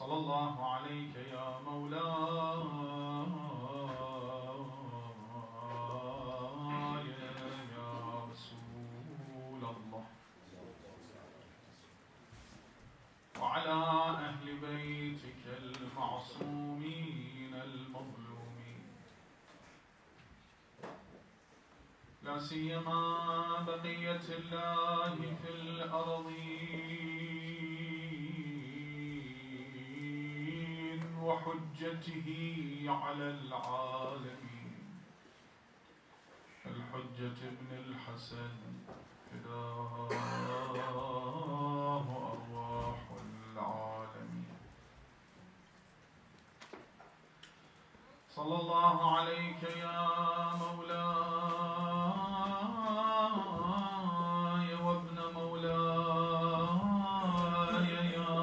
صلى الله عليك يا مولاي يا رسول الله، وعلى أهل بيتك المعصومين المظلومين، لا سيما بقية الله في الأرضين وحجته على العالمين، الحجة ابن الحسن فداه أرواح العالمين. صلى الله عليك يا مولاي وابن مولاي يا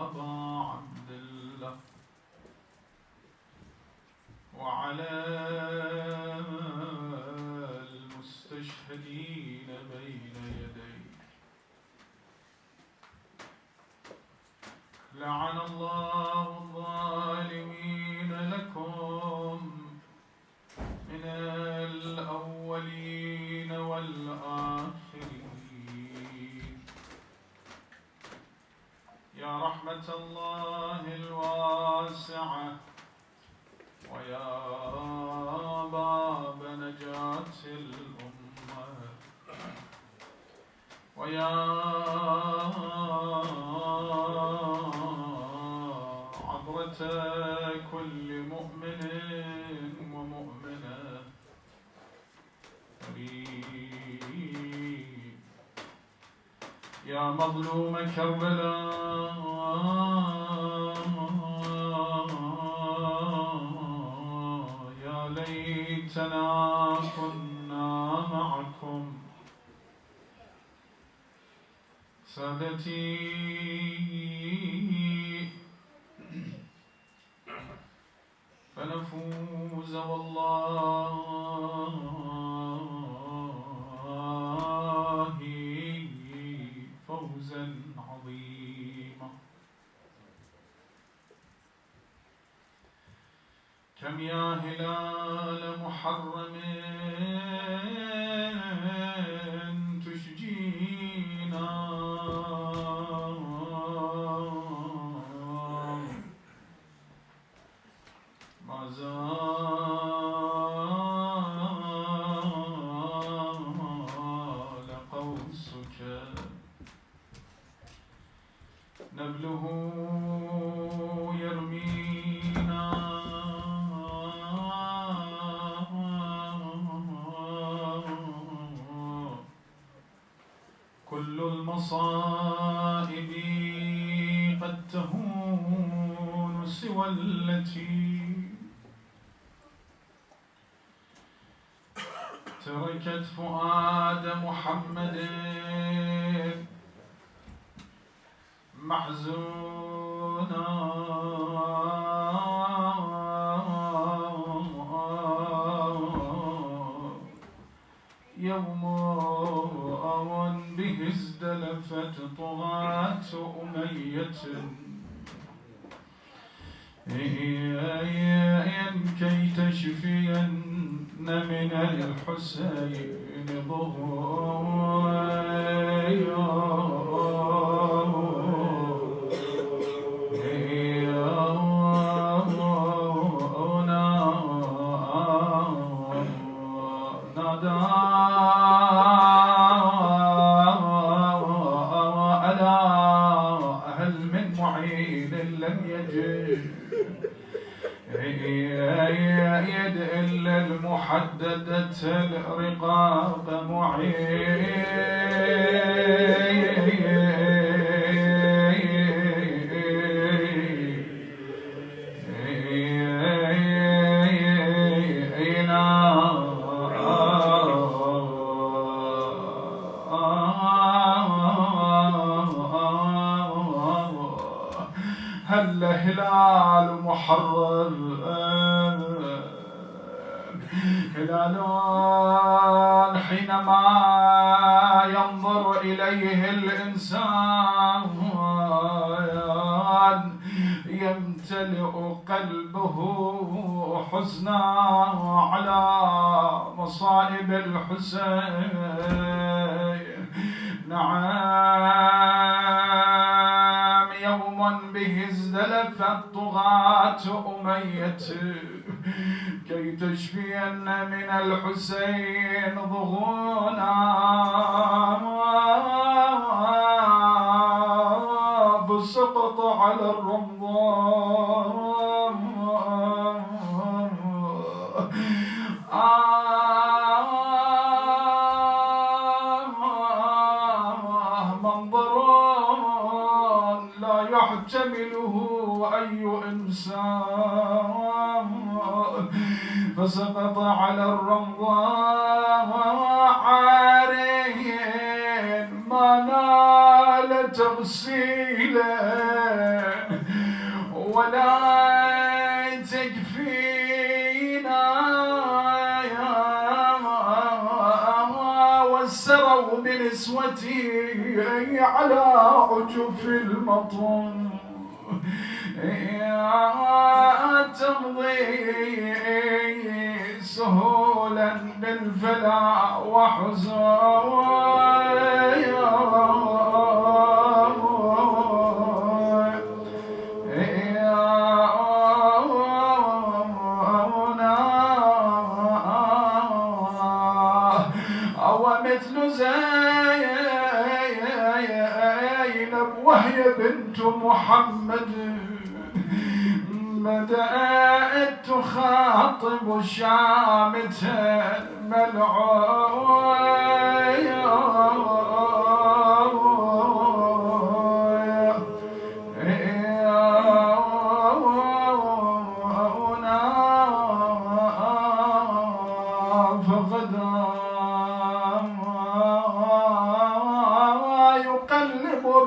أبا عبد الله، وعلى المستشهدين بين يديك. لعن الله الظالمين لكم من الأولين والآخرين. يا رحمة الله الواسعة، ويا باب نجاة الأمة، ويا عبرة كل مؤمن ومؤمنة قريب، يا مظلوم كربلاء، يا ليتنا كنا معكم. سادتي فنفوز والله فوزا عظيما. كم يا هلال محرم تشجينا، ما زال قوسك نبله يرمينا، كل المصائب قد تهون سوى التي تركت فؤاد محمد محزونا، يوم به ازدلفت طغاة أمية، كي تشفين من الحسين ضغايا، يد إلا المحددة الرقاق هل هلال محرر، هلال حينما ينظر إليه الإنسان يمتلئ قلبه حزنا على مصائب الحسين. نعم يوم به ازدلفت طغاة أمية كي تشفين من الحسين ضغونا، فسقط على الرمضاء منظر لا يحتمله أي إنسان، فسقط على الرمضاء عاري ما نال تغسيلا ولا تكفينا، والسروا بنسوتي على عجف المطر تمضي سهولا بالفلا ومثل زينب وهي بنت محمد بدأت تخاطب شامتها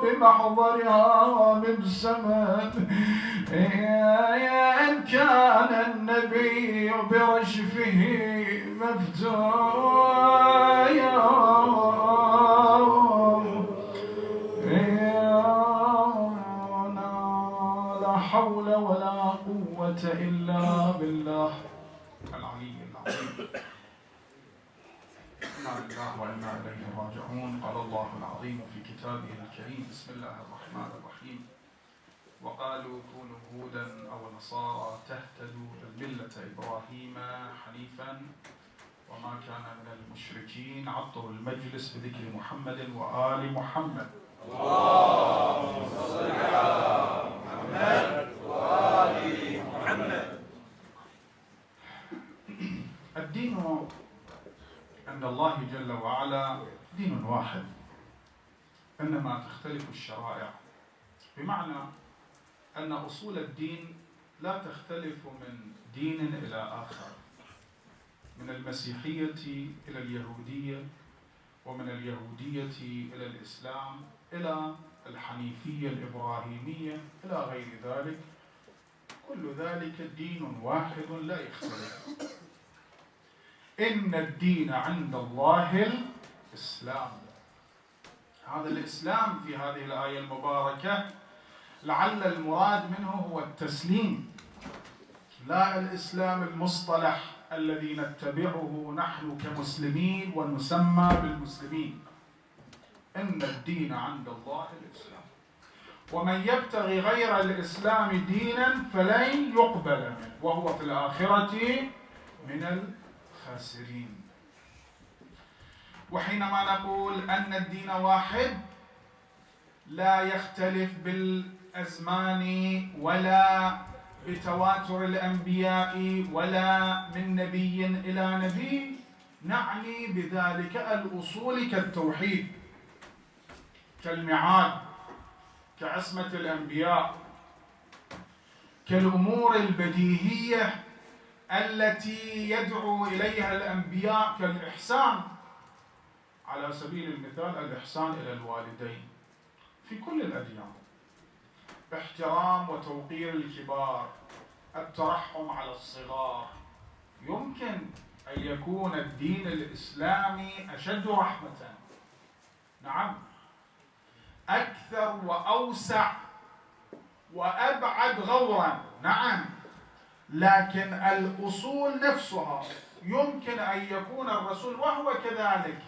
بمحضرها مبسما إن كان النبي برشفه مفتويا، لا حول ولا قوة إلا بالله العلي العظيم. إنا لله وإنا إليه راجعون. قال الله العظيم في كتابه الكريم: بسم الله الرحمن الرحيم: وقالوا كونوا هودا أو نصارى تهتدوا ملة إبراهيم حنيفا وما كان من المشركين. عطروا المجلس بذكر محمد وآل محمد. اللهم صل على محمد وآل محمد. الدين عند الله جل وعلا دين واحد، إنما تختلف الشرائع، بمعنى أن أصول الدين لا تختلف من دين إلى آخر، من المسيحية إلى اليهودية، ومن اليهودية إلى الإسلام، إلى الحنيفية الإبراهيمية، إلى غير ذلك. كل ذلك دين واحد لا يختلف. إن الدين عند الله الإسلام. هذا الإسلام في هذه الآية المباركة لعل المراد منه هو التسليم، لا الإسلام المصطلح الذي نتبعه نحن كمسلمين ونسمى بالمسلمين. إن الدين عند الله الإسلام، ومن يبتغي غير الإسلام دينا فلن يقبل منه وهو في الآخرة من الخاسرين. وحينما نقول أن الدين واحد لا يختلف بالأزمان ولا بتواتر الأنبياء ولا من نبي إلى نبي، نعني بذلك الأصول كالتوحيد، كالميعاد، كعصمة الأنبياء، كالأمور البديهية التي يدعو إليها الأنبياء، كالإحسان على سبيل المثال الإحسان إلى الوالدين في كل الأديان، باحترام وتوقير الكبار، الترحم على الصغار. يمكن أن يكون الدين الإسلامي أشد رحمة، نعم، أكثر وأوسع وأبعد غورا نعم، لكن الأصول نفسها يمكن أن يكون الرسول وهو كذلك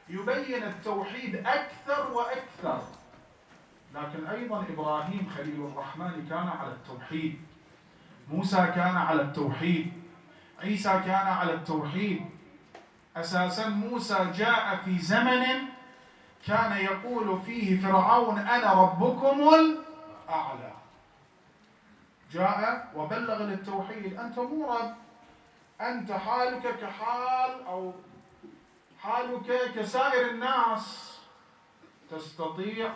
يبين التوحيد أكثر وأكثر، لكن أيضا إبراهيم خليل الرحمن كان على التوحيد، موسى كان على التوحيد، عيسى كان على التوحيد. أساسا موسى جاء في زمن كان يقول فيه فرعون أنا ربكم الأعلى، جاء وبلغ للتوحيد، أنت مو رب، أنت حالك كحال أو حالك كسائر الناس، تستطيع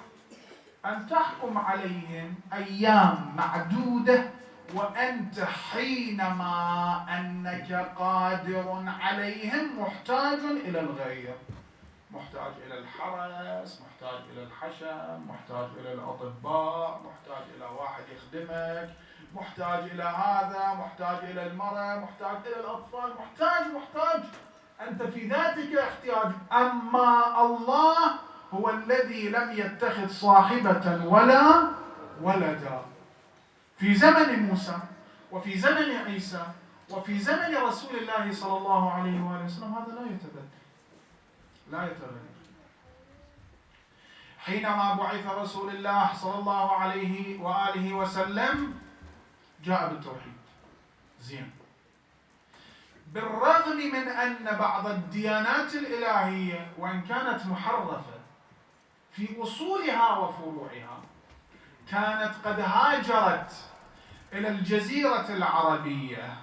أن تحكم عليهم أيام معدودة، وأنت حينما أنك قادر عليهم محتاج إلى الغير، محتاج إلى الحرس، محتاج إلى الحشم، محتاج إلى الأطباء، محتاج إلى واحد يخدمك، محتاج إلى هذا، محتاج إلى المرأة، محتاج إلى الأطفال، محتاج أنت في ذاتك احتياج. أما الله هو الذي لم يتخذ صاحبة ولا ولدا. في زمن موسى وفي زمن عيسى وفي زمن رسول الله صلى الله عليه وآله وسلم هذا لا يتبدل، لا يتغير. حينما بعث رسول الله صلى الله عليه وآله وسلم جاء بالتوحيد، زين، بالرغم من أن بعض الديانات الإلهية وإن كانت محرفة في أصولها وفروعها كانت قد هاجرت إلى الجزيرة العربية،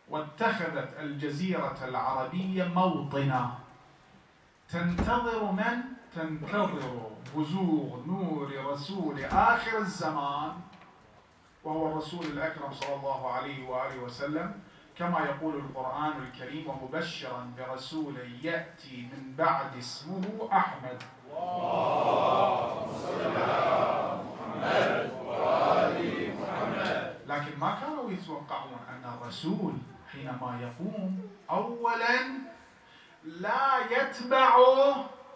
واتخذت الجزيرة العربية موطنا تنتظر من؟ تنتظر بزوغ نور رسول آخر الزمان، وهو الرسول الأكرم صلى الله عليه وآله وسلم، كما يقول القرآن الكريم: ومبشرا برسول يأتي من بعد اسمه أحمد. اللهم صل على محمد وآل محمد. لكن ما كانوا يتوقعون أن الرسول حينما يقوم أولا لا يتبع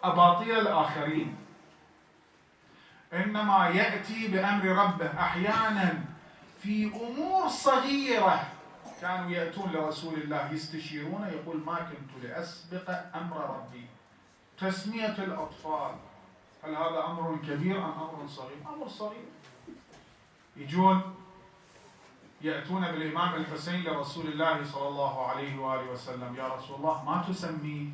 أباطيل الآخرين، إنما يأتي بأمر ربه. أحيانا في أمور صغيرة كانوا يأتون لرسول الله يستشيرون، يقول: ما كنت لأسبق أمر ربي. تسمية الأطفال، هل هذا أمر كبير أم أمر صغير؟ أمر صغير. يجون يأتون بالإمام الحسين لرسول الله صلى الله عليه وآله وسلم: يا رسول الله ما تسميه؟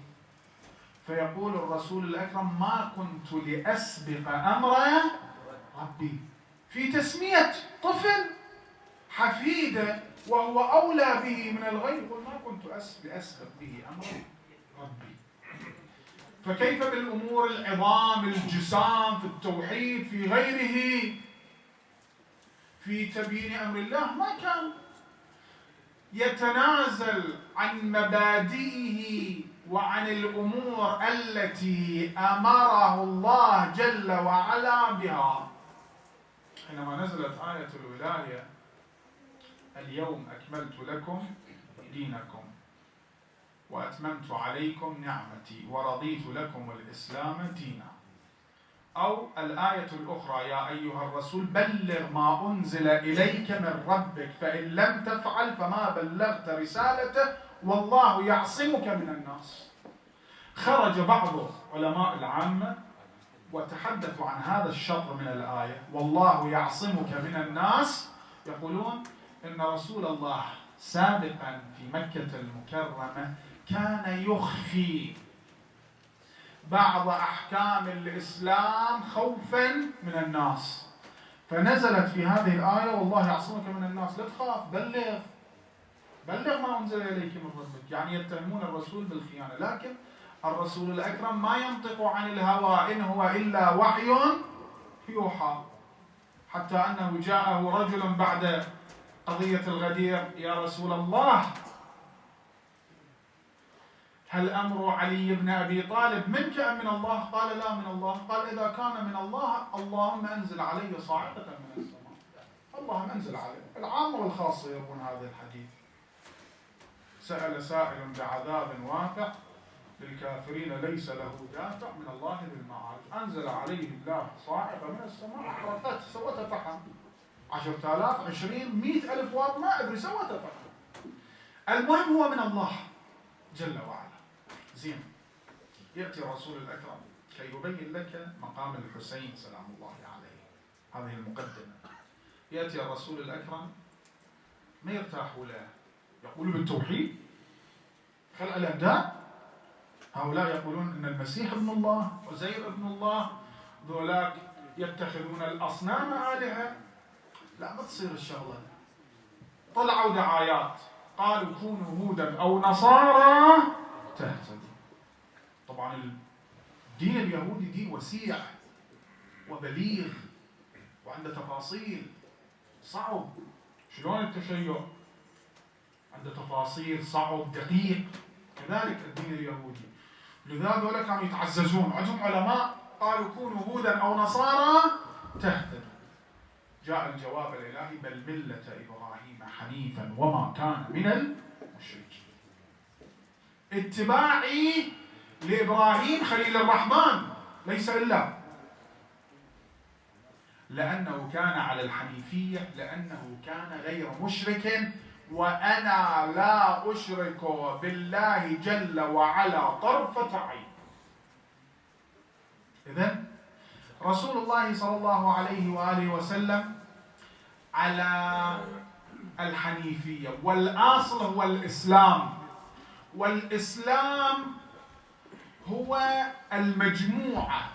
فيقول الرسول الأكرم: ما كنت لأسبق أمر ربي. في تسمية طفل حفيدة وهو أولى به من الغير، يقول: ما كنت لأسبق به أمر ربي. فكيف بالأمور العظام، الجسام، في التوحيد، في غيره، في تبيين أمر الله؟ ما كان يتنازل عن مبادئه وعن الأمور التي أمره الله جل وعلا بها. حينما نزلت آية الولاية: اليوم أكملت لكم دينكم وأتممت عليكم نعمتي ورضيت لكم الإسلام دينا، أو الآية الأخرى: يا أيها الرسول بلغ ما أنزل إليك من ربك فإن لم تفعل فما بلغت رسالته والله يعصمك من الناس. خرج بعض علماء العامة وتحدثوا عن هذا الشطر من الآية: والله يعصمك من الناس، يقولون إن رسول الله سابقا في مكة المكرمة كان يخفي بعض أحكام الإسلام خوفا من الناس، فنزلت في هذه الآية: والله يعصمك من الناس، لا تخاف، بلغ ما أنزل إليك من ربك. يعني يتهمون الرسول بالخيانة، لكن الرسول الأكرم ما ينطق عن الهوى، إن هو إلا وحي يوحى. حتى أنه جاءه رجل بعد قضية الغدير: يا رسول الله هل أمر علي بن أبي طالب منك أم من الله؟ قال: لا من الله. قال: إذا كان من الله اللهم أنزل علي صاعقة من السماء. اللهم أنزل علي. العام والخاص يرون هذا الحديث: سأل سائل بعذاب واقع للكافرين ليس له دافع من الله ذي المعارج. أنزل عليه الله صاعقة من السماء، أحرقت، سوت فحم. 10,000 20 100,000 واط ما أدري سوته فقط. المهم هو من الله جل وعلا. زين، يأتي الرسول الأكرم كي يبين لك مقام الحسين سلام الله عليه. هذه المقدمة. يأتي الرسول الأكرم ما يرتاحوا له، يقولوا بالتوحيد، خلق الأبدان. هؤلاء يقولون إن المسيح ابن الله، عزير ابن الله، ذولاك يتخذون الأصنام آلهة. لا، ما تصير الشغلة. طلعوا دعايات قالوا كونوا هودا أو نصارى تهتدوا. طبعا الدين اليهودي دين وسيع وبليغ وعنده تفاصيل صعب. شلون التشيع عنده تفاصيل صعب دقيق، كذلك الدين اليهودي. لذا ذولا كانوا يتعززون، عندهم علماء قالوا كونوا هودا أو نصارى تهتدوا. جاء الجواب الإلهي بل ملة إبراهيم حنيفا وما كان من المشركين. اتباعي لإبراهيم خليل الرحمن ليس إلا لأنه كان على الحنيفية، لأنه كان غير مشرك، وأنا لا أشرك بالله جل وعلا طرفة عين. إذن رسول الله صلى الله عليه وآله وسلم على الحنيفية، والأصل هو الإسلام. والإسلام هو المجموعة،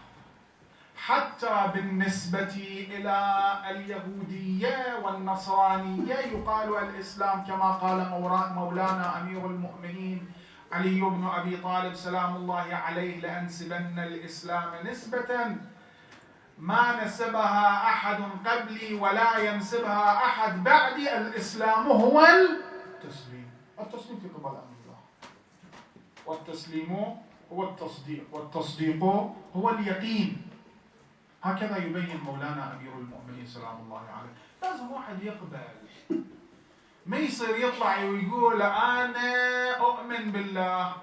حتى بالنسبة إلى اليهودية والنصرانية يقال الإسلام كما قال مولانا أمير المؤمنين علي بن أبي طالب سلام الله عليه: لأنسبن الإسلام نسبة ما نسبها أحد قبلي ولا ينسبها أحد بعدي. الإسلام هو التسليم. التسليم في قبل أمر الله، والتسليم هو التصديق، والتصديق هو اليقين. هكذا يبين مولانا أمير المؤمنين سلام الله عليه. لازم واحد يقبل، ما يصير يطلع ويقول أنا أؤمن بالله،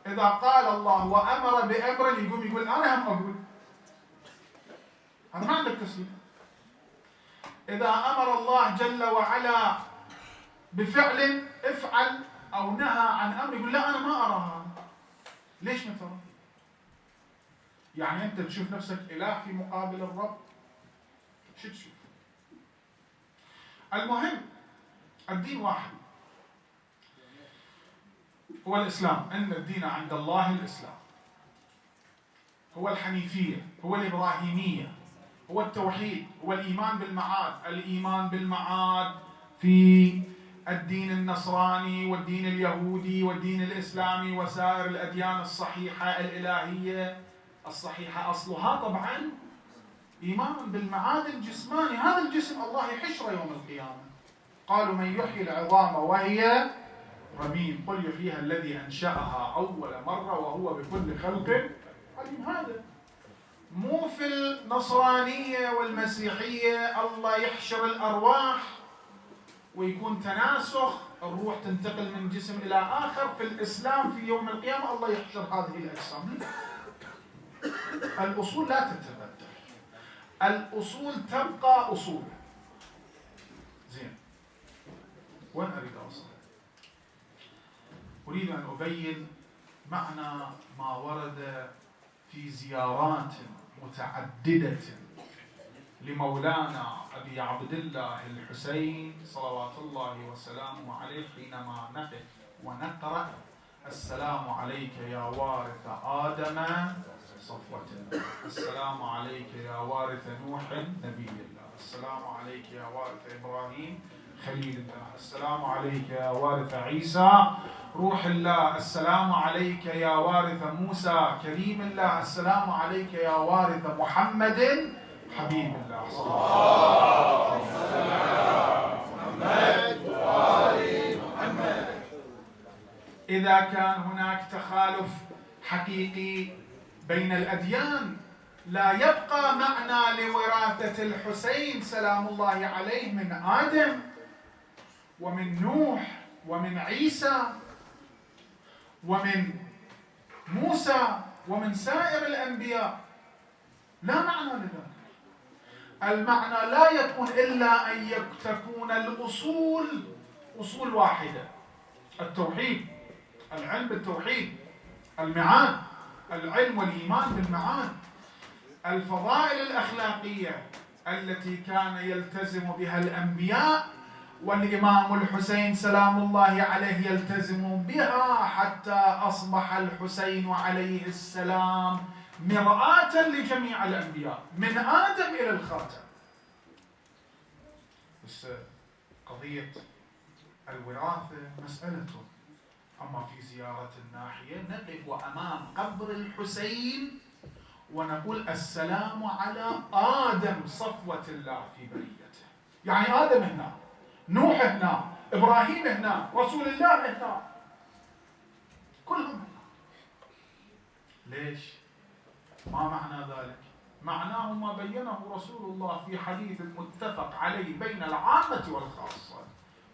إذا قال الله وأمر بأمر يقوم يقول أنا هم أقول. هذا ما عندك تسليم. إذا أمر الله جل وعلا بفعل افعل، أو نهى عن أمر يقول لا أنا ما أرى هذا. ليش ما ترى؟ يعني أنت تشوف نفسك إله في مقابل الرب؟ شو تشوف؟ المهم الدين واحد، هو الإسلام. أن الدين عند الله الإسلام، هو الحنيفية، هو الإبراهيمية، هو التوحيد، هو الإيمان بالمعاد. الإيمان بالمعاد في الدين النصراني والدين اليهودي والدين الإسلامي وسائر الأديان الصحيحة الإلهية الصحيحة أصلها طبعا إيمان بالمعاد الجسماني. هذا الجسم الله يحشره يوم القيامة. قالوا من يحيي العظام وهي رميم قل يحييها الذي أنشأها أول مرة وهو بكل خلق عليم. هذا مو في النصرانية والمسيحية الله يحشر الأرواح ويكون تناسخ، الروح تنتقل من جسم إلى آخر. في الإسلام في يوم القيامة الله يحشر هذه الأجسام. الأصول لا تتبدل، الأصول تبقى أصول. زين، وين أريد أوصل؟ أريد أن أبين معنى ما ورد في زيارات متعددة لمولانا أبي عبد الله الحسين صلوات الله وسلامه عليه، حينما نقف ونقرأ السلام عليك يا وارث آدم صفوة الله، السلام عليك يا وارث نوح نبي الله، السلام عليك يا وارث إبراهيم خليل الله، السلام عليك يا وارث عيسى روح الله، السلام عليك يا وارث موسى كريم الله، السلام عليك يا وارث محمد حبيب الله. إذا كان هناك تخالف حقيقي بين الأديان لا يبقى معنى لوراثة الحسين سلام الله عليه من آدم ومن نوح ومن عيسى ومن موسى ومن سائر الأنبياء، لا معنى لذلك. المعنى لا يكون إلا أن تكون الأصول أصول واحدة: التوحيد، العلم بالتوحيد، المعاد، العلم والإيمان بالمعاد، الفضائل الأخلاقية التي كان يلتزم بها الأنبياء، والإمام الحسين سلام الله عليه يلتزم بها حتى أصبح الحسين عليه السلام مرآة لجميع الأنبياء من آدم إلى الخاتم. بس قضية الوراثة مسألته. أما في زيارة الناحية نقف أمام قبر الحسين ونقول السلام على آدم صفوة الله في بريته. يعني آدم هنا، نوح هنا، إبراهيم هنا، رسول الله هنا، كلهم هنا. ليش؟ ما معنى ذلك؟ معناه ما بينه رسول الله في حديث متفق عليه بين العامة والخاصة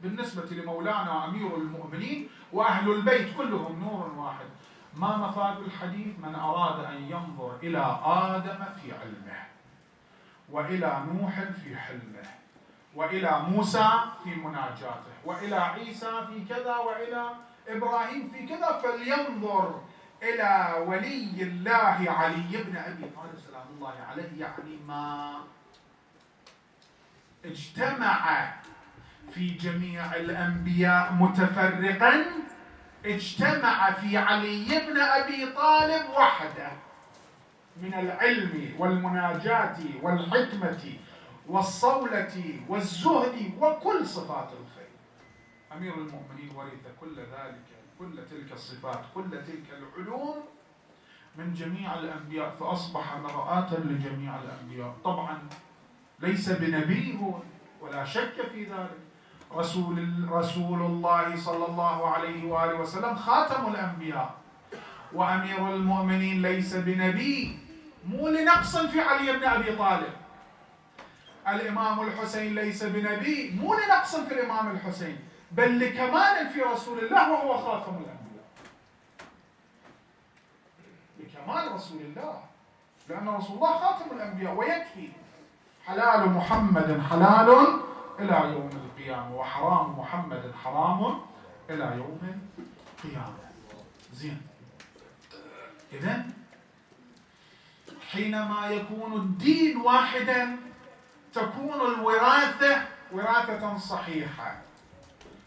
بالنسبة لمولانا أمير المؤمنين وأهل البيت كلهم نور واحد. ما مفاد الحديث؟ من أراد أن ينظر إلى آدم في علمه، وإلى نوح في حلمه، وإلى موسى في مناجاته، وإلى عيسى في كذا، وإلى إبراهيم في كذا، فلينظر إلى ولي الله علي بن أبي طالب سلام الله عليه. يعني ما اجتمع في جميع الأنبياء متفرقا، اجتمع في علي بن أبي طالب وحده من العلم والمناجاة والحكمة والصولة والزهد وكل صفات الخير. أمير المؤمنين ورث كل ذلك، كل تلك الصفات، كل تلك العلوم من جميع الأنبياء، فأصبح مرآة لجميع الأنبياء. طبعا ليس بنبي هو ولا شك في ذلك، رسول الله صلى الله عليه وآله وسلم خاتم الأنبياء، وأمير المؤمنين ليس بنبي، مو لنقص في علي بن أبي طالب. الإمام الحسين ليس بنبي، مو لنقص في الإمام الحسين، بل لكمال في رسول الله وهو خاتم الأنبياء، لكمال رسول الله، لأن رسول الله خاتم الأنبياء ويكفي. حلال محمد حلال إلى يوم القيامة، وحرام محمد حرام إلى يوم القيامة. زين، إذن حينما يكون الدين واحدا تكون الوراثة وراثة صحيحة.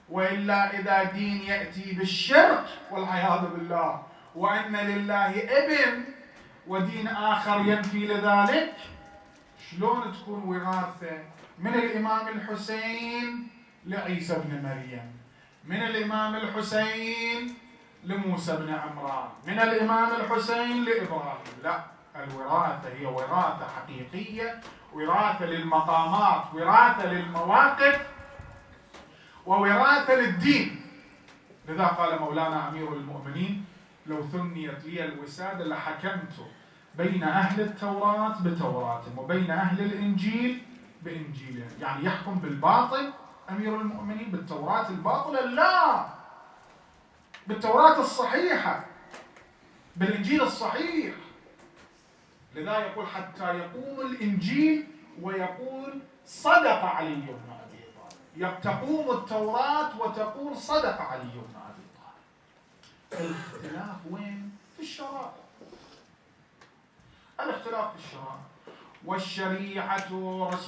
وإلا إذا دين يأتي بالشرك والعياذ بالله، وأن لله ابن، ودين آخر ينفي لذلك، شلون تكون وراثة من الإمام الحسين لعيسى بن مريم، من الإمام الحسين لموسى بن عمران، من الإمام الحسين لإبراهيم؟ لا، الوراثة هي وراثة حقيقية، وراثة للمقامات، وراثة للمواقف، ووراثة للدين. لذا قال مولانا أمير المؤمنين: لو ثنيت لي الوسادة لحكمت بين أهل التوراة بتوراتهم وبين أهل الإنجيل بإنجيلهم. يعني يحكم بالباطل أمير المؤمنين، بالتوراة الباطلة؟ لا، بالتوراة الصحيحة، بالإنجيل الصحيح. لذا يقول حتى يقوم الإنجيل ويقول صدق علي بن أبي طالب، تقوم التوراة وتقول صدق علي بن أبي طالب. الاختلاف وين؟ في الشرائع. الاختلاف في الشرائع.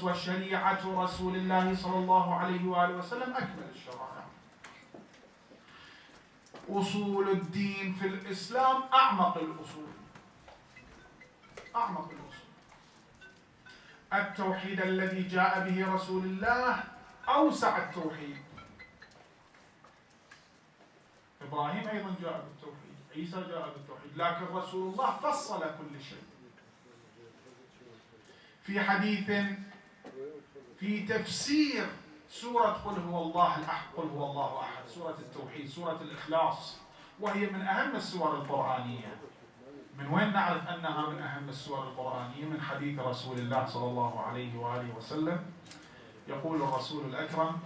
وشريعة رسول الله صلى الله عليه وآله وسلم أكمل الشرائع. أصول الدين في الإسلام أعمق الأصول، أعمق الأصول. التوحيد الذي جاء به رسول الله أوسع التوحيد. إبراهيم أيضا جاء بالتوحيد، عيسى جاء بالتوحيد، لكن رسول الله فصل كل شيء. في حديث في تفسير سورة قل هو الله الأحد، قل هو الله أحد، سورة التوحيد، سورة الإخلاص، وهي من أهم السور القرآنية. من وين نعرف أنها من أهم السور القرآنية؟ من حديث رسول الله صلى الله عليه وآله وسلم. يقول الرسول الأكرم: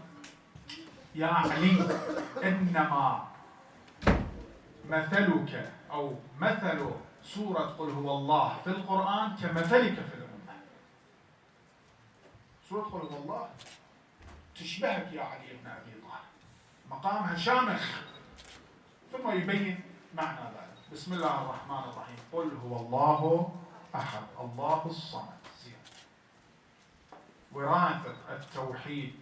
يا علي، إنما مثلك أو مثل سورة قل هو الله في القرآن كمثلك في الأمة. سورة قل هو الله تشبهك يا علي بن أبي طالب، مقامها شامخ. ثم يبين معنى ذلك. بسم الله الرحمن الرحيم. قل هو الله أحد الله الصمد. وراثة التوحيد،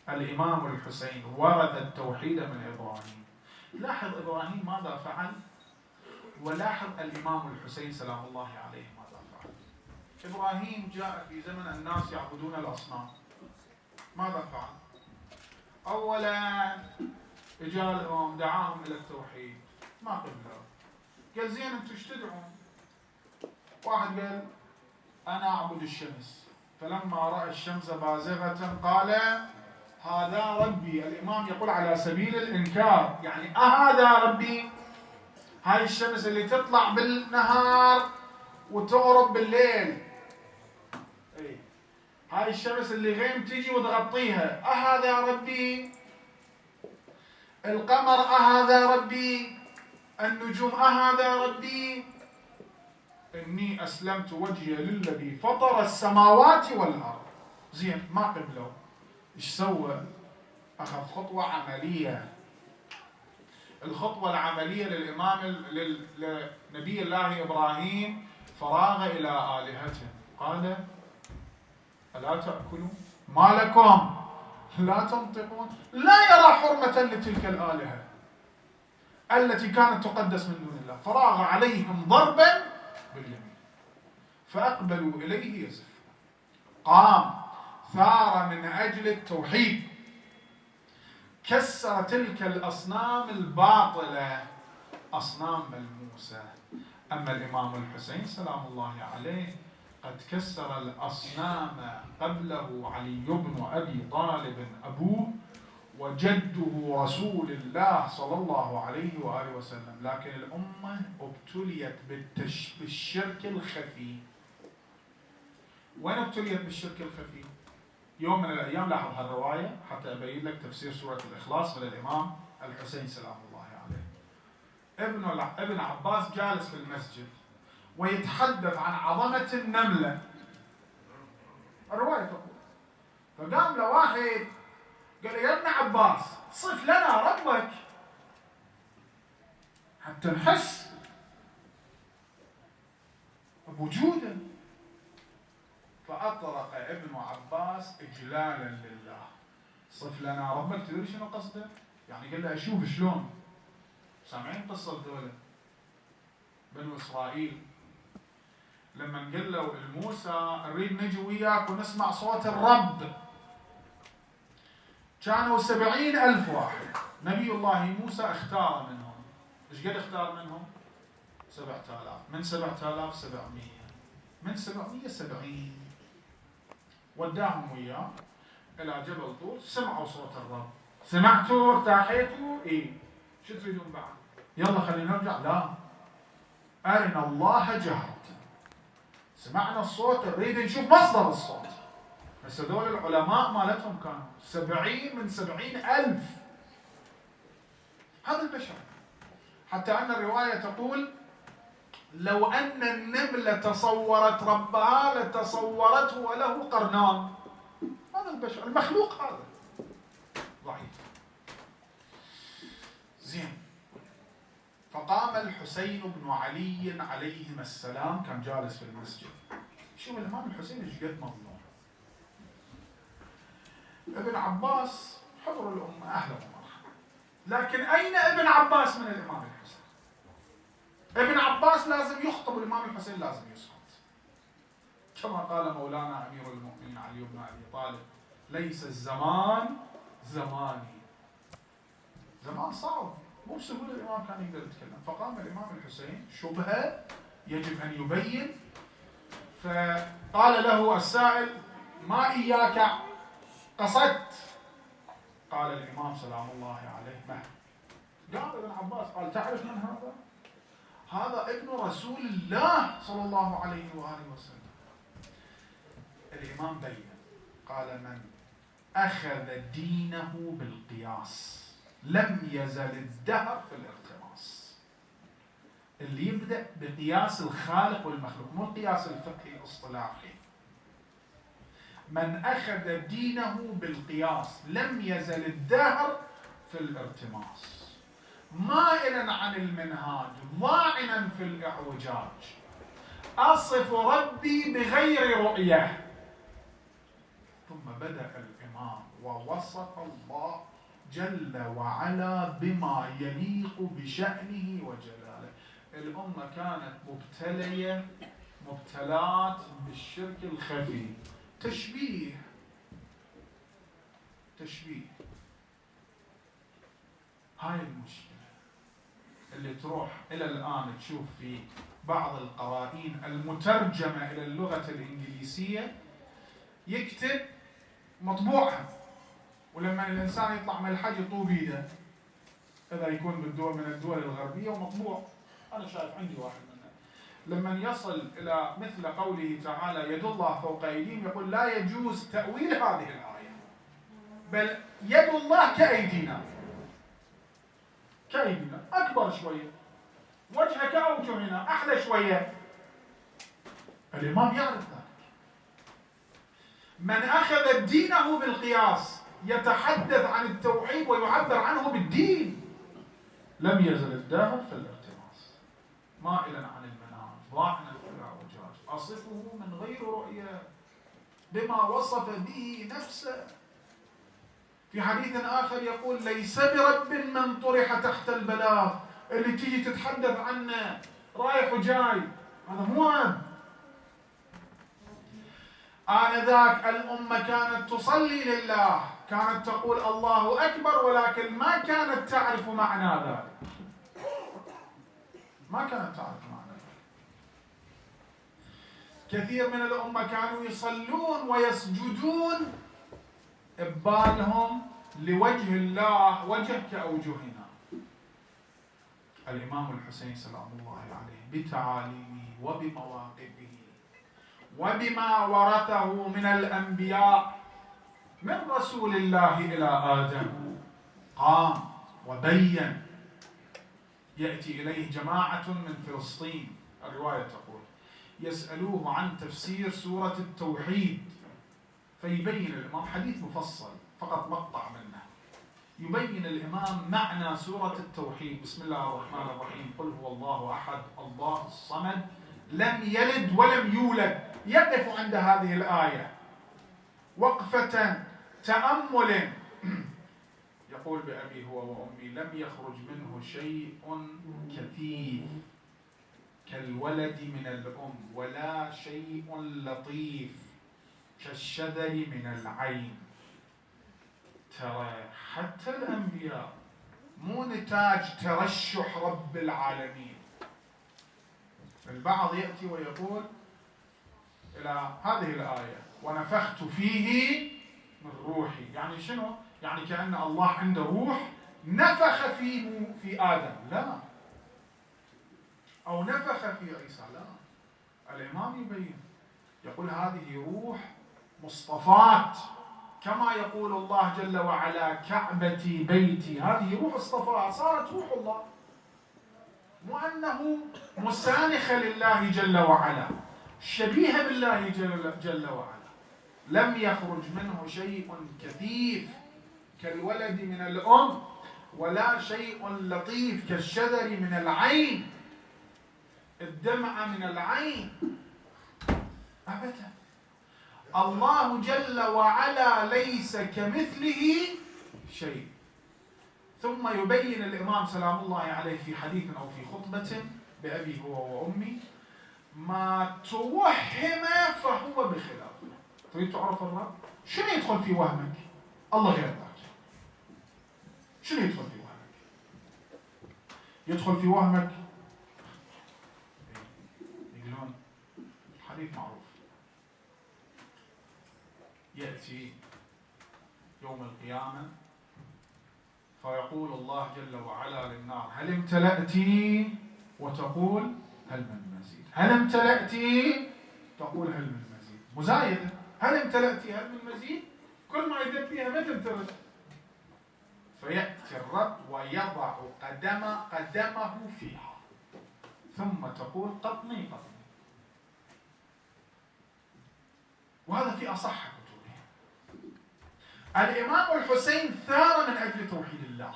الإمام الحسين ورث التوحيد من إبراهيم. لاحظ إبراهيم ماذا فعل، ولاحظ الإمام الحسين سلام الله عليه ماذا فعل. إبراهيم جاء في زمن الناس يعبدون الأصنام، ماذا فعل؟ أولا إجا الإمام دعاهم إلى التوحيد، ما قبلوا. قال زين أنتم ايش تدعون؟ واحد قال أنا أعبد الشمس، فلما رأى الشمس بازغة قال هذا ربي. الإمام يقول على سبيل الإنكار، يعني هذا ربي؟ هاي الشمس اللي تطلع بالنهار وتغرب بالليل، هاي الشمس اللي غيم تجي وتغطيها، أهذا ربي؟ القمر أهذا ربي؟ النجوم أهذا ربي؟ إني أسلمت وجهي للذي فطر السماوات والأرض. زين ما قبله، إيش سوى؟ أخذ خطوة عملية. الخطوة العملية للإمام لنبي الله إبراهيم فراغ إلى آلهته، قال ألا تأكلون؟ ما لكم لا تنطقون؟ لا يرى حرمة لتلك الآلهة التي كانت تقدس من دون الله، فراغ عليهم ضربا باليمين فأقبلوا إليه يزفون. قام ثار من أجل التوحيد، كسر تلك الأصنام الباطلة، أصنام ملموسة. أما الإمام الحسين سلام الله عليه قد كسر الأصنام قبله علي بن أبي طالب أبوه وجده رسول الله صلى الله عليه وآله وسلم. لكن الأمة ابتليت بالشرك الخفي. وين ابتليت بالشرك الخفي؟ يوم من الأيام، لاحظ هالرواية حتى أبين لك تفسير سورة الإخلاص من الإمام الحسين سلام الله عليه. ابن عباس جالس في المسجد ويتحدث عن عظمة النملة، الرواية تقول، فقام له واحد قال يا ابن عباس صف لنا ربك حتى نحس بوجوده. فأطرق ابن عباس إجلالا لله، صف لنا ربك. تدري شنو قصده؟ يعني قال له أشوف شلون. سامعين قصة ذولا بنو إسرائيل لما قال له الموسى نريد نجي وياك ونسمع صوت الرب، كانوا 70,000 واحد. نبي الله موسى اختار منهم، ايش قد اختار منهم؟ 7,000. من 7,000 700، من 700 70. وداهم وياه الى جبل طور، سمعوا صوت الرب. سمعتوا ارتاحيتوا؟ ايه. شو تريدون بعد؟ يلا خلينا نرجع. لا، أرنا الله جهرة. سمعنا الصوت، نريد نشوف مصدر الصوت. بس هذول العلماء مالتهم كانوا 70 من 70,000. هذا البشر. حتى أن الرواية تقول لو أن النملة تصورت ربها لتصورته وله قرنان. هذا البشر، المخلوق هذا ضعيف. زين. فقام الحسين بن علي عليهما السلام، كان جالس في المسجد. شوف الإمام الحسين ايش قد مظلوم. ابن عباس حضر الأمة أهلا ومرحبا، لكن أين ابن عباس من الإمام الحسين؟ ابن عباس لازم يخطب، الإمام الحسين لازم يسكت. كما قال مولانا أمير المؤمنين علي بن أبي طالب ليس الزمان زماني. زمان صعب، مو بسهولة الإمام كان يقدر يتكلم. فقام الإمام الحسين، شبهة يجب أن يبين. فقال له السائل ما إياك قصدت؟ قال الإمام سلام الله عليه ما. قال ابن عباس قال تعرف من هذا؟ هذا ابن رسول الله صلى الله عليه وآله وسلم. الإمام بين قال من أخذ دينه بالقياس لم يزل الدهر في الالتماس. اللي يبدأ بقياس الخالق والمخلوق، مو القياس الفقهي الاصطلاحي. من أخذ دينه بالقياس لم يزل الدهر في الارتماس، مائلا عن المنهاج ضاعنا في الإعوجاج، أصف ربي بغير رؤية. ثم بدأ الإمام ووصف الله جل وعلا بما يليق بشأنه وجلاله. الأمة كانت مبتلات بالشرك الخفي، تشبيه هاي المشكلة اللي تروح إلى الآن تشوف في بعض القوانين المترجمة إلى اللغة الإنجليزية يكتب مطبوعة، ولما الإنسان يطلع من الحج يطوب يده، هذا يكون من الدول الغربية ومطبوع. أنا شايف عندي واحد منها. لما يصل إلى مثل قوله تعالى يد الله فوق أيديهم، يقول لا يجوز تأويل هذه الآية، بل يد الله كأيدينا أكبر شوية، وجهه كأوجهنا أحلى شوية. الإمام يعرف ذلك. من أخذ دينه بالقياس يتحدث عن التوحيد ويعبر عنه بالدين لم يزل الدهر في الارتماس، مائلا عن المنام ضاعنا في الإعوجاج، أصفه من غير رؤية بما وصف به نفسه. في حديث آخر يقول ليس برب من طرح تحت البلاغ، اللي تيجي تتحدث عنه رايح وجاي، هذا مو رب. آنذاك الأمة كانت تصلي لله، كانت تقول الله أكبر، ولكن ما كانت تعرف معنى ذلك، كثير من الأمة كانوا يصلون ويسجدون ببالهم لوجه الله وجه كأوجهنا. الإمام الحسين سلام الله عليه بتعاليمه وبمواقفه وبما ورثه من الأنبياء من رسول الله إلى آدم قام وبين. يأتي إليه جماعة من فلسطين، الرواية تقول يسألوه عن تفسير سورة التوحيد، فيبين الإمام حديث مفصل فقط مقطع منه، يبين الإمام معنى سورة التوحيد. بسم الله الرحمن الرحيم قل هو الله أحد الله الصمد لم يلد ولم يولد. يقف عند هذه الآية وقفة تأمل، يقول بأبي هو وأمي لم يخرج منه شيء كثيف كالولد من الأم، ولا شيء لطيف كالشذر من العين. ترى حتى الأنبياء مو نتاج ترشح رب العالمين. البعض يأتي ويقول إلى هذه الآية ونفخت فيه من روحي، يعني شنو؟ يعني كأن الله عنده روح نفخ في آدم، لا، أو نفخ في عيسى، لا. الإمام يبين يقول هذه روح مصطفات، كما يقول الله جل وعلا كعبتي بيتي، هذه روح اصطفاها صارت روح الله، مو أنه مسانخة لله جل وعلا، شبيهة بالله جل وعلا. لم يخرج منه شيء كثيف كالولد من الأم، ولا شيء لطيف كالشذر من العين، الدمعة من العين، أبدا. الله جل وعلا ليس كمثله شيء. ثم يبين الإمام سلام الله عليه في حديث أو في خطبة بأبي هو وأمي ما توهم فهو بخلافه. تريد تعرف الرب؟ شنو يدخل في وهمك؟ الله غير ذاك. شنو يدخل في وهمك؟ يدخل في وهمك يقولون حديث معروف، يأتي يوم القيامة فيقول الله جل وعلا للنار هل امتلأتي؟ وتقول هل من مزيد. هل امتلأتي؟ تقول هل من مزيد، مزايدة. هل امتلأتي؟ هل من مزيد. كل ما يدق فيها ما تمتلئ. فيأتي الرب ويضع قدمه فيها ثم تقول قطني قطني. وهذا في أصح كتب الإمام الحسين ثار من أجل توحيد الله.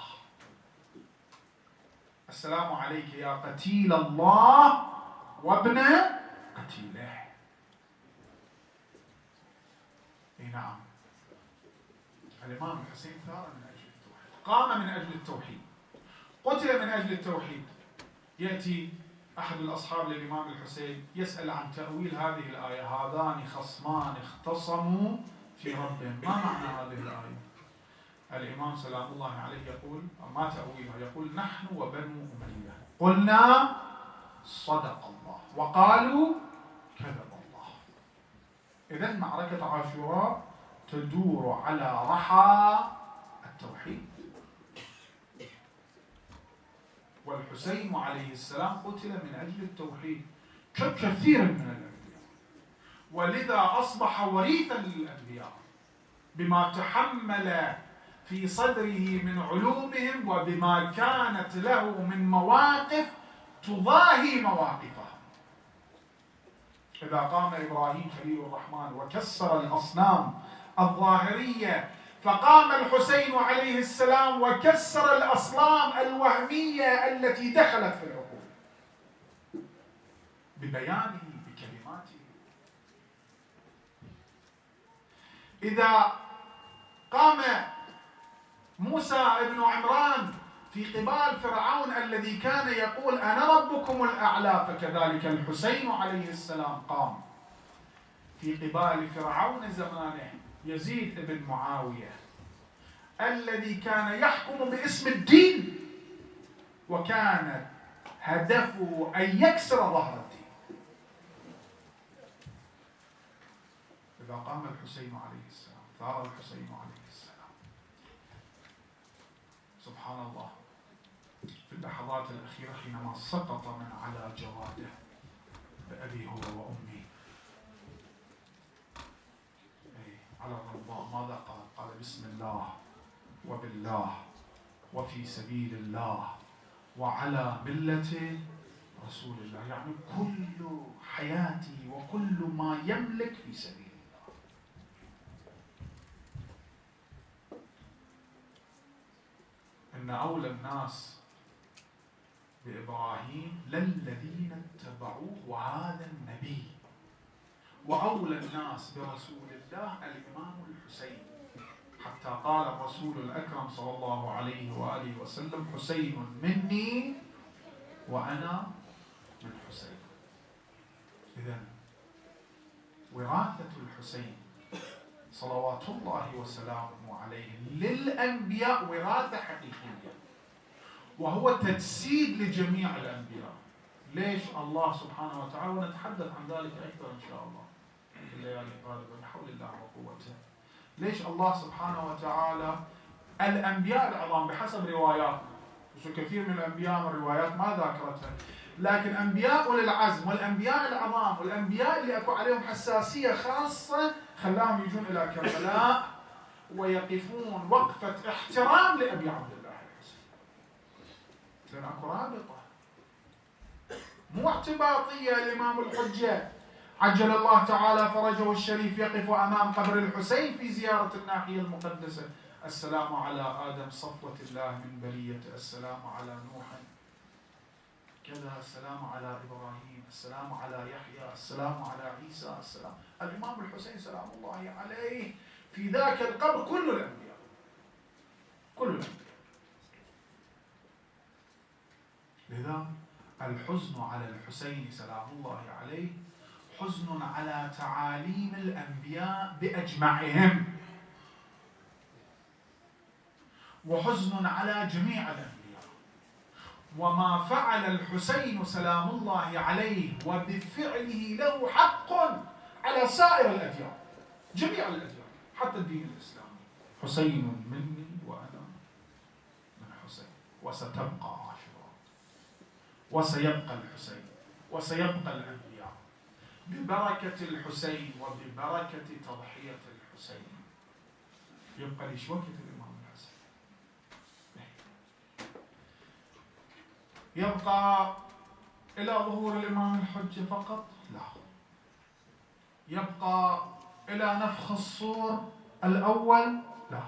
السلام عليك يا قتيل الله وابن قتيله. اي نعم، الإمام الحسين ثار من أجل التوحيد، قام من أجل التوحيد، قتل من أجل التوحيد. يأتي أحد الأصحاب للإمام الحسين يسأل عن تأويل هذه الآية: هذان خصمان اختصموا في ربهم، ما معنى هذه الآية؟ الإمام سلام الله عليه يقول، ما تأويلها، يقول: نحن وبنو أمية قلنا صدق الله وقالوا كذب الله. إذن معركة عاشوراء تدور على رحى التوحيد. والحسين عليه السلام قتل من أجل التوحيد كثيرا من الأنبياء، ولذا أصبح وريثا للأنبياء بما تحمل في صدره من علومهم، وبما كانت له من مواقف تضاهي مواقفهم. إذا قام إبراهيم خليل الرحمن وكسر الأصنام الظاهرية، فقام الحسين عليه السلام وكسر الأصنام الوهمية التي دخلت في العقول ببيانه بكلماته. إذا قام موسى ابن عمران في قبال فرعون الذي كان يقول أنا ربكم الأعلى، فكذلك الحسين عليه السلام قام في قبال فرعون زمانه يزيد بن معاوية الذي كان يحكم باسم الدين، وكان هدفه أن يكسر ظهر الدين. إذا قام الحسين عليه السلام، ثار الحسين عليه السلام. سبحان الله، في اللحظات الأخيرة حينما سقط من على جواده بأبي هو وأمي على الرضاء، ماذا قال؟ قال: بسم الله وبالله وفي سبيل الله وعلى ملة رسول الله. يعني كل حياتي وكل ما يملك في سبيل الله. إن أولى الناس بإبراهيم للذين اتبعوه وهذا النبي، وأولى الناس برسول الله الإمام الحسين، حتى قال الرسول الأكرم صلى الله عليه وآله وسلم: حسين مني وأنا من حسين. إذن وراثة الحسين صلوات الله وسلامه عليه للأنبياء وراثة حقيقية، وهو تجسيد لجميع الأنبياء. ليش الله سبحانه وتعالى، ونتحدث عن ذلك أكثر إن شاء الله في الليالي القادمة بحول الله وقوته، ليش الله سبحانه وتعالى الأنبياء العظام بحسب رواياتنا، كثير من الأنبياء من الروايات ما ذاكرتها، لكن أنبياء أولي العزم والأنبياء العظام والأنبياء اللي أكو عليهم حساسية خاصة خلاهم يجون إلى كربلاء ويقفون وقفة احترام لأبي عبد الله الحسين، لأن أكو رابطة مو اعتباطية. الإمام الحجة عجل الله تعالى فرجه الشريف يقف أمام قبر الحسين في زيارة الناحية المقدسة: السلام على آدم صفوة الله من برية، السلام على نوح كذا، السلام على إبراهيم، السلام على يحيى، السلام على عيسى، السلام. الإمام الحسين سلام الله عليه في ذاك القبر كل الأنبياء، كل الأنبياء. لذا الحزن على الحسين سلام الله عليه حزن على تعاليم الأنبياء بأجمعهم، وحزن على جميع الأنبياء. وما فعل الحسين سلام الله عليه وبفعله له حق على سائر الأديان، جميع الأديان حتى الدين الإسلامي. حسين مني وأنا من حسين، وستبقى عاشوراء، وسيبقى الحسين، وسيبقى الأنبياء ببركة الحسين وببركة تضحية الحسين. يبقى ليش وقت الإمام الحسين؟ يبقى إلى ظهور الإمام الحجة فقط؟ لا، يبقى إلى نفخ الصور الأول لا،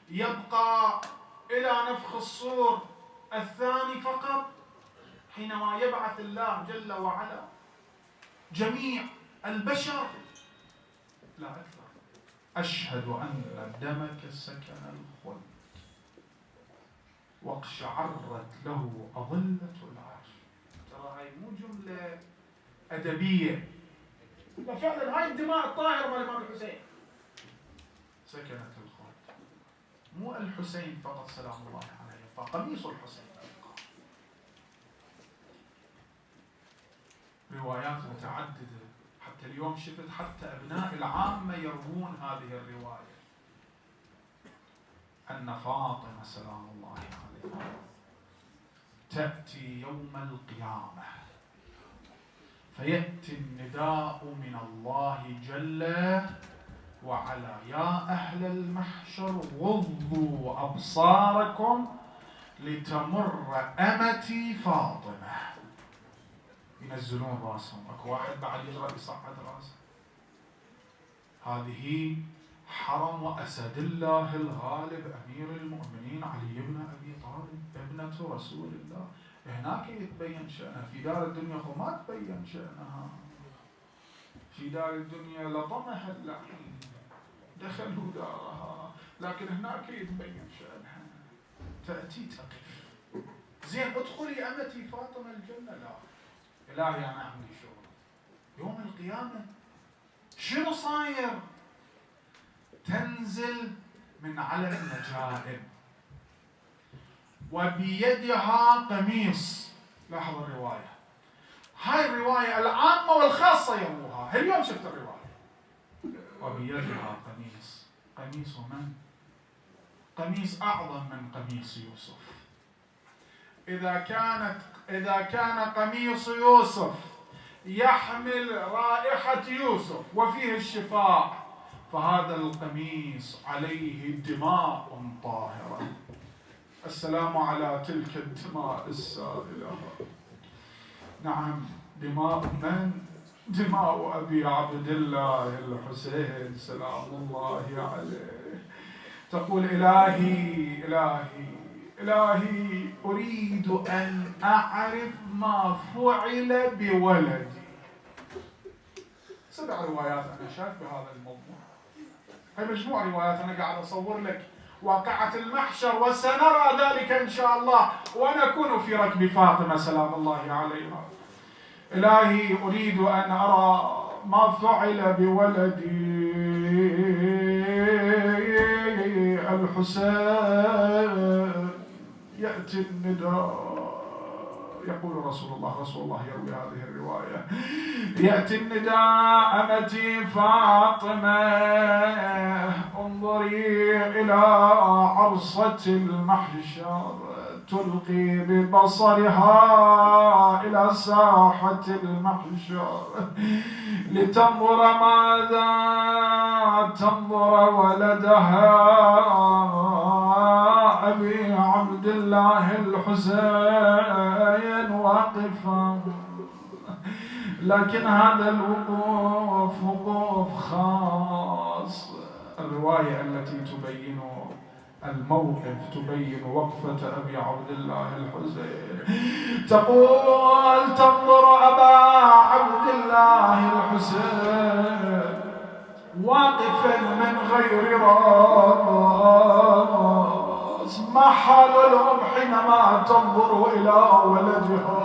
يبقى إلى نفخ الصور الثاني فقط حينما يبعث الله جل وعلا جميع البشر، لا أكثر. أشهد أن دمك سكن الخلد واقشعرت له أظلة العرش. ترى هاي مو جملة أدبية، فعلا هاي الدماء الطاهرة مال الإمام الحسين سكنت الخلد. مو الحسين فقط سلام الله عليه، فقميص الحسين. روايات متعددة، حتى اليوم شفت حتى أبناء العامة يروون هذه الرواية، أن فاطمة سلام الله عليها تأتي يوم القيامة فيأتي النداء من الله جل وعلا: يا أهل المحشر غضوا أبصاركم لتمر أمتي فاطمة. ينزلون راسهم، اكو واحد بعد يجرى يصعد راسه. هذه حرم وأسد الله الغالب أمير المؤمنين علي بن أبي طالب ابنة رسول الله. هناك يتبين شأنها، في دار الدنيا ما تبين شأنها. في دار الدنيا لطمها اللعين دخلوا دارها، لكن هناك يتبين شأنها. تأتي تقف، زين ادخلي أمتي فاطمة الجنة، لا إلهي أنا عندي شغل. يوم القيامة شنو صاير؟ تنزل من على النجائب وبيدها قميص. لاحظوا الرواية، هاي الرواية العامة والخاصة يروها، اليوم شفت الرواية. وبيدها قميص. قميص من؟ قميص أعظم من قميص يوسف. إذا كان قميص يوسف يحمل رائحة يوسف وفيه الشفاء، فهذا القميص عليه دماء طاهرة. السلام على تلك الدماء السائلة. نعم، دماء من؟ دماء أبي عبد الله الحسين سلام الله عليه. تقول: إلهي إلهي إلهي أريد أن أعرف ما فعل بولدي. 7 روايات أنا شايف بهذا الموضوع، هي مجموعة روايات أنا قاعد أصور لك واقعة المحشر، وسنرى ذلك إن شاء الله ونكون في ركب فاطمة سلام الله عليها. إلهي أريد أن أرى ما فعل بولدي الحسين. يأتي النداء، يقول رسول الله يروي هذه الرواية: يأتي النداء أمتي فاطمة انظري إلى عرصة المحشر، تلقي ببصرها إلى ساحة المحشر لتنظر ماذا تنظر ولدها أبي عبد الله الحسين واقفا. لكن هذا الوقوف وقوف خاص. الرواية التي تبين الموقف تبين وقفة أبي عبد الله الحسين، تقول: تنظر أبا عبد الله الحسين واقفا من غير راس. ما حال لهم حينما تنظر إلى ولدها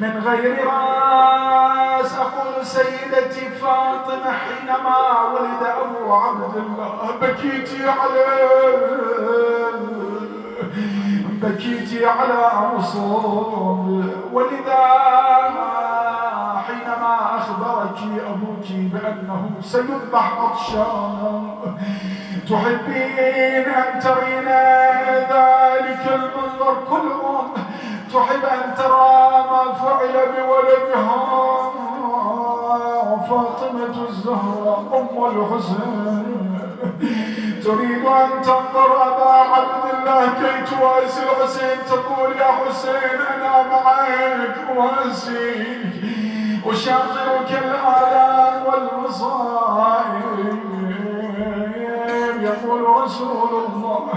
من غير راس؟ أقول: سيدتي فاطمة حينما ولد أبو عبد الله بكيتي عليه، بكيتي على مصاب، ولذا حينما أخبرك أبوك بأنه سيذبح عطشانا تحبين أن ترين ذلك المنظر. كل أم تحب أن ترى ما فعل بولدها. فاطمة الزهراء أم الحسين تريد أن تنظر أبا عبد الله كي تواسي الحسين. تقول: يا حسين أنا معك أواسيك، أشاطرك الآلام والمصائب، رسول الله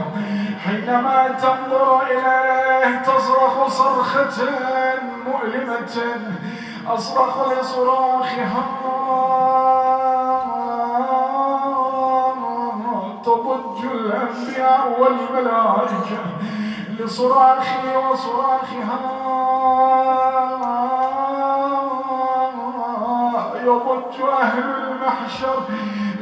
حينما تنظر إليه تصرخ صرخة مؤلمة أصرخ لصراخها تضج الأنبياء والملائكة لصراخي وصراخها يضج أهل المحشر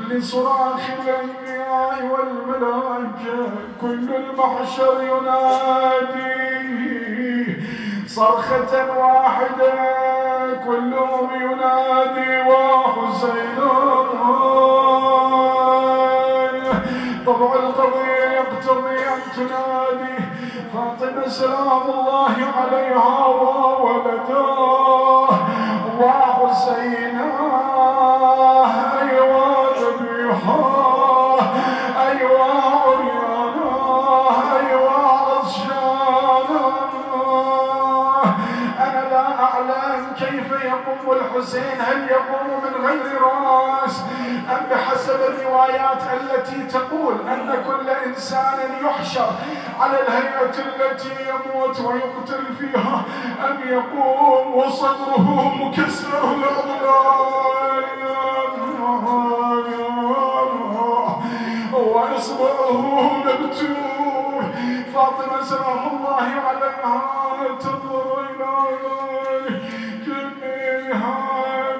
لصراخ الأنبياء والملائكة كل المحشر ينادي صرخة واحدة كلهم ينادي وحسين. طبع القضية يقتضي أن تنادي فاطمة سلام الله عليها وولداه وحسينا أيوا ذبيحا أيوا عريانا أيوا عطشانا. أنا لا أعلم كيف يقوم الحسين، هل يقوم من غير رأس أم بحسب الروايات التي تقول أن كل إنسان يحشر على الهيئة التي يموت ويقتل فيها أم يقوم وصدره مكسر الأضلاع وإصبعه مبتور. فاطمة سلام الله عليها تنظر إلى كنيها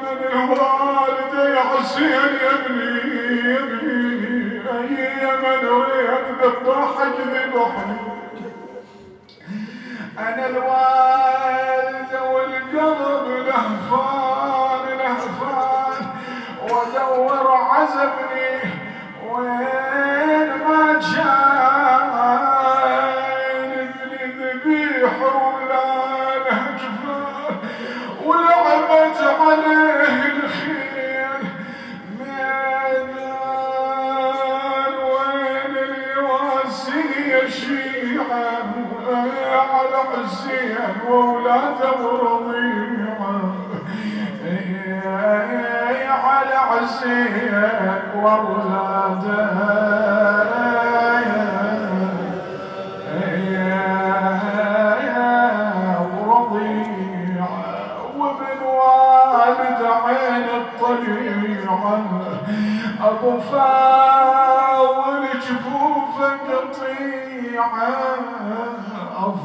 من الوالد حسين يبني أي من ريد ذبحك ذبحني أنا الوالد والقلب لهفان لهفان ودور عزبني وين ما كان ابني ذبيح ولا له كفان ولعبت عليه الخيل ميدان وين اليواسي يشيعه على حسين وولاده ورضيعه على حسين وولاده ورضيعه وابن والد عين الطليعه ابو فاضل جفوفه قطيعه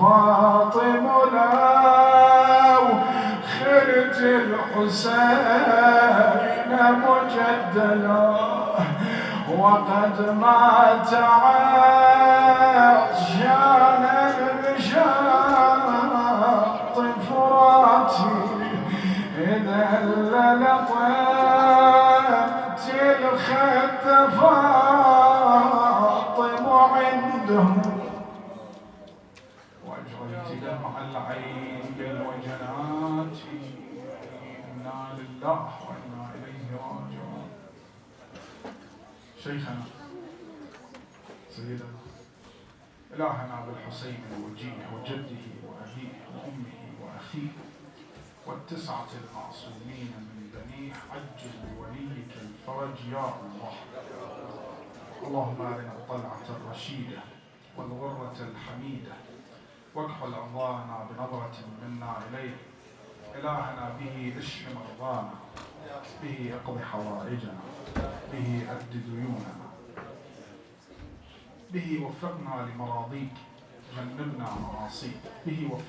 فاطمة لو خرج الحسين مجدلا وقد مات عطشان بشاط فراتي إذا لطمت الخد فاطمة عندهم دمع العين بالوجنات إنا لله وإنا إليه راجعون. شيخنا سيدنا إلهنا بالحسين الوجيه وجده وأبيه وأمه وأخيه والتسعة المعصومين من بنيه عجل بوليك الفرج يا الله. اللهم أرنا الطلعة الرشيدة والغرة الحميدة واكحل أنظارنا بنظرة منا إليه. إلهنا به اشف مرضانا به اقض حوائجنا به أد ديوننا به وفقنا لمراضيك جنبنا معاصيك به وفقنا